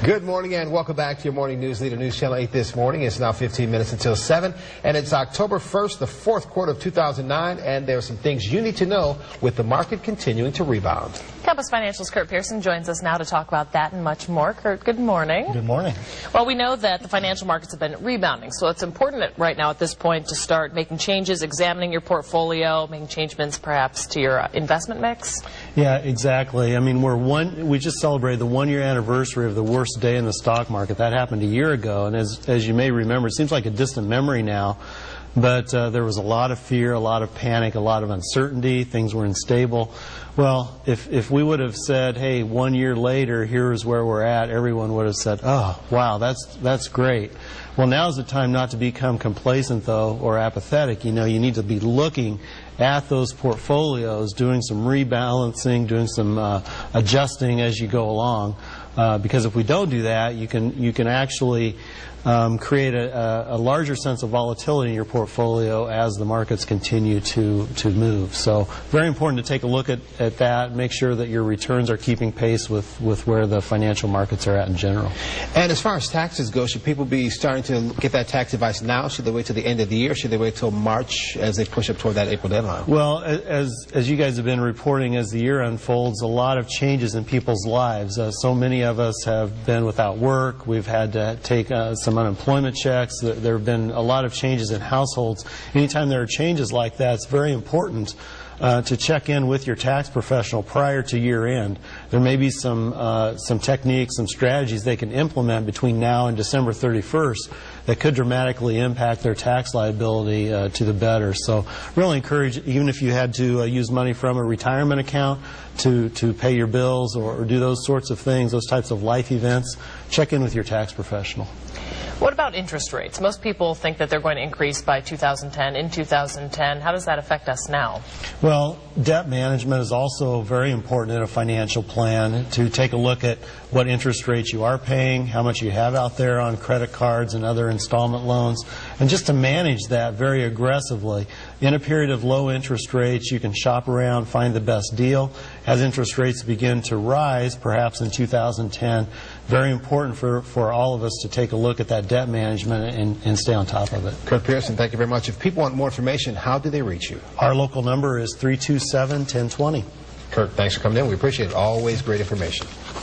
Good morning and welcome back to your morning news leader, News Channel 8 this morning. It's now 15 minutes until 7, and it's October 1st, the fourth quarter of 2009, and there are some things you need to know with the market continuing to rebound. Compass Financial's Kurt Pearson joins us now to talk about that and much more. Kurt, good morning. Good morning. Well, we know that the financial markets have been rebounding, so it's important right now at this point to start making changes, examining your portfolio, making changements perhaps to your investment mix. Yeah, exactly. I mean, we just celebrated the one-year anniversary of the worst day in the stock market. That happened a year ago, and as you may remember, it seems like a distant memory now, but there was a lot of fear, a lot of panic, a lot of uncertainty. Things were unstable. Well, if we would have said, hey, 1 year later, here's where we're at, everyone would have said, oh, wow, that's great. Well, now's the time not to become complacent, though, or apathetic. You know, you need to be looking at those portfolios, doing some rebalancing, doing some adjusting as you go along. Because if we don't do that, you can actually create a larger sense of volatility in your portfolio as the markets continue to move. So very important to take a look at that, make sure that your returns are keeping pace with where the financial markets are at in general. And as far as taxes go, should people be starting to get that tax advice now? Should they wait till the end of the year? Should they wait till March as they push up toward that April deadline? Well, as you guys have been reporting, as the year unfolds, a lot of changes in people's lives. So many of us have been without work. We've had to take some unemployment checks. There have been a lot of changes in households. Anytime there are changes like that, it's very important to check in with your tax professional prior to year end. There may be some techniques, some strategies they can implement between now and December 31st that could dramatically impact their tax liability to the better. So really encourage, even if you had to use money from a retirement account to pay your bills or do those sorts of things, those types of life events, check in with your tax professional. What about interest rates? Most people think that they're going to increase by 2010. In 2010, how does that affect us now? Well, debt management is also very important in a financial plan, to take a look at what interest rates you are paying, how much you have out there on credit cards and other installment loans, and just to manage that very aggressively. In a period of low interest rates, you can shop around, find the best deal. As interest rates begin to rise, perhaps in 2010, very important for all of us to take a look at that debt management and stay on top of it. Kurt Pearson, thank you very much. If people want more information, how do they reach you? Our local number is 327-1020. Kurt, thanks for coming in. We appreciate it. Always great information.